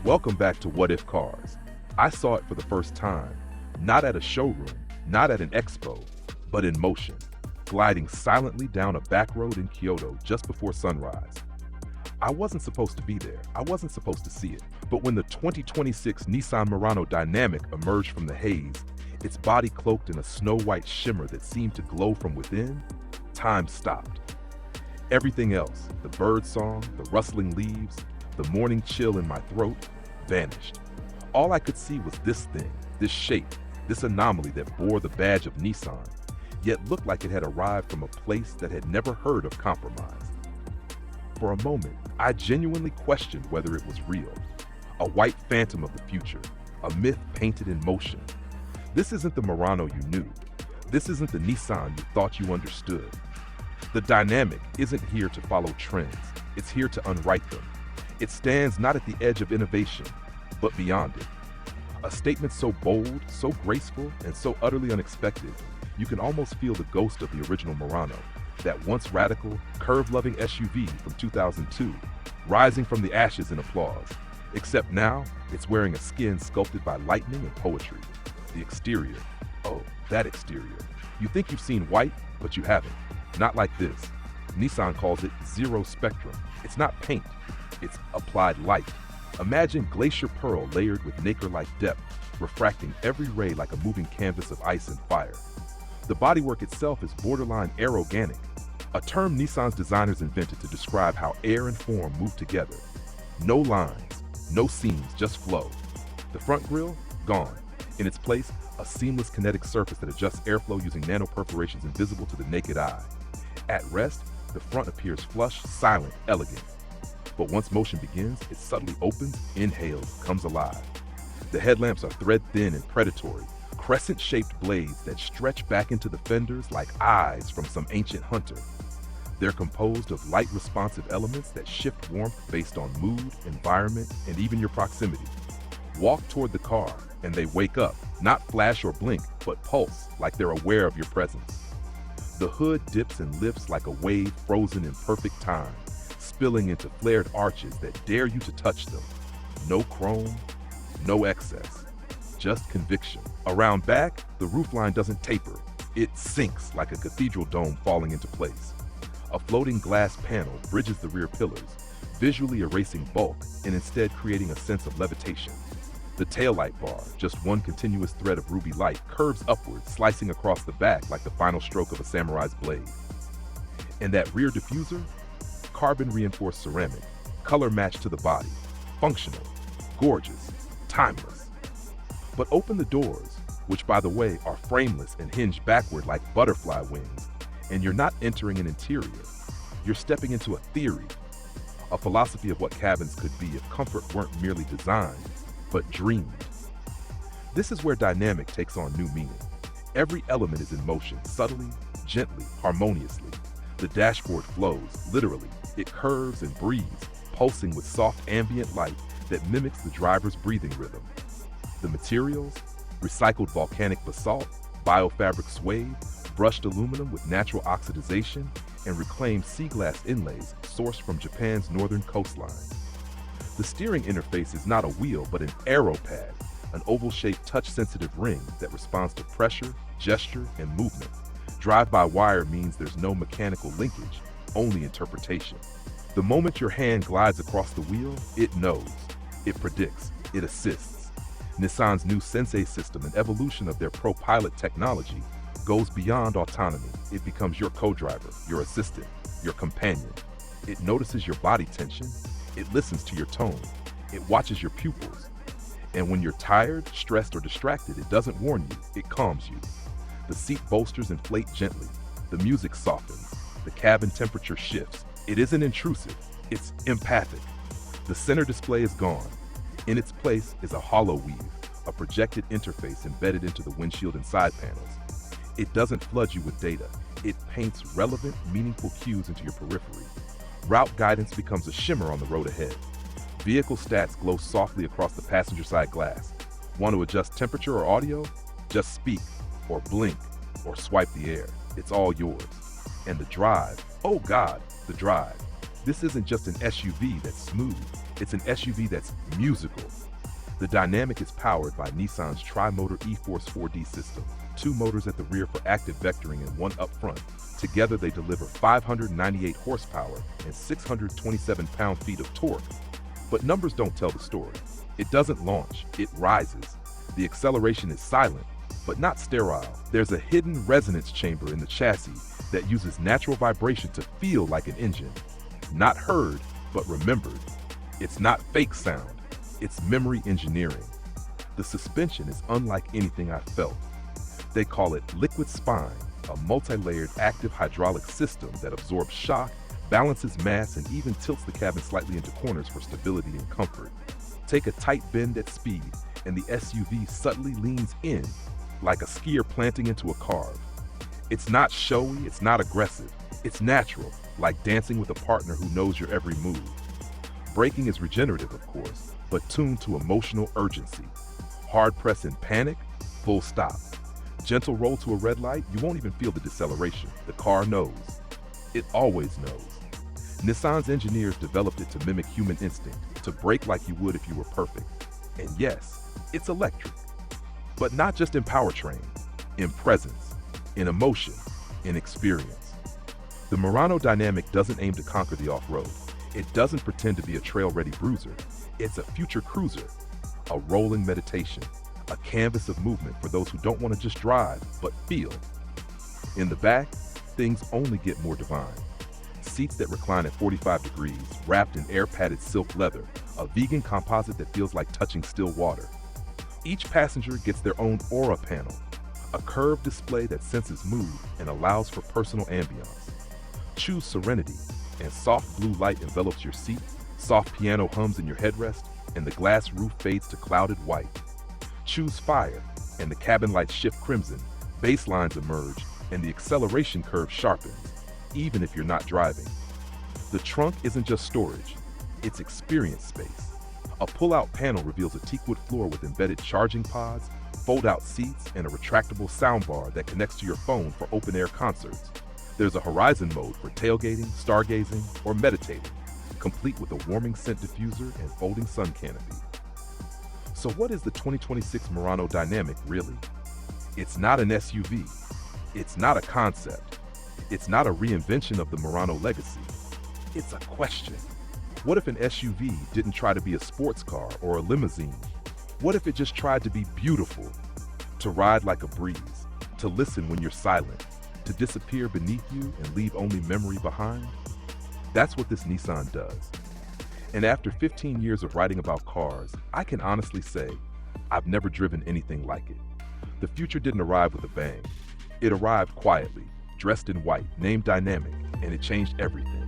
Welcome back to What If Cars. I saw it for the first time, not at a showroom, not at an expo, but in motion, gliding silently down a back road in Kyoto just before sunrise. I wasn't supposed to be there, I wasn't supposed to see it, but when the 2026 Nissan Murano Dynamic emerged from the haze, its body cloaked in a snow-white shimmer that seemed to glow from within, time stopped. Everything else, the bird song, the rustling leaves, the morning chill in my throat, vanished. All I could see was this thing, this shape, this anomaly that bore the badge of Nissan, yet looked like it had arrived from a place that had never heard of compromise. For a moment, I genuinely questioned whether it was real, a white phantom of the future, a myth painted in motion. This isn't the Murano you knew. This isn't the Nissan you thought you understood. The Dynamic isn't here to follow trends, it's here to unwrite them. It stands not at the edge of innovation, but beyond it. A statement so bold, so graceful, and so utterly unexpected, you can almost feel the ghost of the original Murano, that once radical, curve-loving SUV from 2002, rising from the ashes in applause. Except now, it's wearing a skin sculpted by lightning and poetry. The exterior, oh, that exterior. You think you've seen white, but you haven't. Not like this. Nissan calls it zero spectrum. It's not paint, it's applied light. Imagine glacier pearl layered with nacre-like depth, refracting every ray like a moving canvas of ice and fire. The bodywork itself is borderline aeroganic, a term Nissan's designers invented to describe how air and form move together. No lines, no seams, just flow. The front grille, gone. In its place, a seamless kinetic surface that adjusts airflow using nano-perforations invisible to the naked eye. At rest, the front appears flush, silent, elegant. But once motion begins, it subtly opens, inhales, comes alive. The headlamps are thread-thin and predatory, crescent-shaped blades that stretch back into the fenders like eyes from some ancient hunter. They're composed of light-responsive elements that shift warmth based on mood, environment, and even your proximity. Walk toward the car, and they wake up, not flash or blink, but pulse like they're aware of your presence. The hood dips and lifts like a wave frozen in perfect time, spilling into flared arches that dare you to touch them. No chrome, no excess, just conviction. Around back, the roofline doesn't taper. It sinks like a cathedral dome falling into place. A floating glass panel bridges the rear pillars, visually erasing bulk and instead creating a sense of levitation. The taillight bar, just one continuous thread of ruby light, curves upward, slicing across the back like the final stroke of a samurai's blade. And that rear diffuser? Carbon-reinforced ceramic, color matched to the body, functional, gorgeous, timeless. But open the doors, which by the way are frameless and hinge backward like butterfly wings, and you're not entering an interior. You're stepping into a theory, a philosophy of what cabins could be if comfort weren't merely designed, but dreamed. This is where dynamic takes on new meaning. Every element is in motion, subtly, gently, harmoniously. The dashboard flows, literally. It curves and breathes, pulsing with soft ambient light that mimics the driver's breathing rhythm. The materials? Recycled volcanic basalt, biofabric suede, brushed aluminum with natural oxidization, and reclaimed sea glass inlays sourced from Japan's northern coastline. The steering interface is not a wheel, but an aero pad, an oval-shaped touch-sensitive ring that responds to pressure, gesture, and movement. Drive-by-wire means there's no mechanical linkage, only interpretation. The moment your hand glides across the wheel, it knows, it predicts, it assists. Nissan's new Sensei system, an evolution of their ProPilot technology, goes beyond autonomy. It becomes your co-driver, your assistant, your companion. It notices your body tension, it listens to your tone, it watches your pupils. And when you're tired, stressed, or distracted, it doesn't warn you, it calms you. The seat bolsters inflate gently, the music softens, the cabin temperature shifts. It isn't intrusive, it's empathic. The center display is gone. In its place is a hollow weave, a projected interface embedded into the windshield and side panels. It doesn't flood you with data, it paints relevant, meaningful cues into your periphery. Route guidance becomes a shimmer on the road ahead. Vehicle stats glow softly across the passenger side glass. Want to adjust temperature or audio? Just speak, or blink, or swipe the air. It's all yours. And the drive, oh God, the drive. This isn't just an SUV that's smooth, It's an SUV that's musical. The Dynamic is powered by Nissan's tri-motor e-Force 4D system, 2 motors at the rear for active vectoring and 1 up front. Together they deliver 598 horsepower and 627 pound-feet of torque. But numbers don't tell the story. It doesn't launch, it rises. The acceleration is silent, but not sterile. There's a hidden resonance chamber in the chassis that uses natural vibration to feel like an engine. Not heard, but remembered. It's not fake sound, it's memory engineering. The suspension is unlike anything I've felt. They call it liquid spine, a multi-layered active hydraulic system that absorbs shock, balances mass, and even tilts the cabin slightly into corners for stability and comfort. Take a tight bend at speed, and the SUV subtly leans in, like a skier planting into a carve. It's not showy, it's not aggressive, it's natural, like dancing with a partner who knows your every move. Braking is regenerative, of course, but tuned to emotional urgency. Hard press in panic, full stop. Gentle roll to a red light, you won't even feel the deceleration. The car knows. It always knows. Nissan's engineers developed it to mimic human instinct, to brake like you would if you were perfect. And yes, it's electric. But not just in powertrain, in presence, in emotion, in experience. The Murano Dynamic doesn't aim to conquer the off-road. It doesn't pretend to be a trail-ready bruiser. It's a future cruiser, a rolling meditation, a canvas of movement for those who don't want to just drive, but feel. In the back, things only get more divine. Seats that recline at 45 degrees, wrapped in air-padded silk leather, a vegan composite that feels like touching still water. Each passenger gets their own aura panel, a curved display that senses mood and allows for personal ambiance. Choose serenity, and soft blue light envelops your seat, soft piano hums in your headrest, and the glass roof fades to clouded white. Choose fire, and the cabin lights shift crimson, bass lines emerge, and the acceleration curve sharpens, even if you're not driving. The trunk isn't just storage, it's experience space. A pull-out panel reveals a teakwood floor with embedded charging pods, fold-out seats, and a retractable soundbar that connects to your phone for open-air concerts. There's a horizon mode for tailgating, stargazing, or meditating, complete with a warming scent diffuser and folding sun canopy. So what is the 2026 Murano Dynamic really? It's not an SUV. It's not a concept. It's not a reinvention of the Murano legacy. It's a question. What if an SUV didn't try to be a sports car or a limousine? What if it just tried to be beautiful? To ride like a breeze, to listen when you're silent, to disappear beneath you and leave only memory behind? That's what this Nissan does. And after 15 years of writing about cars, I can honestly say, I've never driven anything like it. The future didn't arrive with a bang. It arrived quietly, dressed in white, named Dynamic, and it changed everything.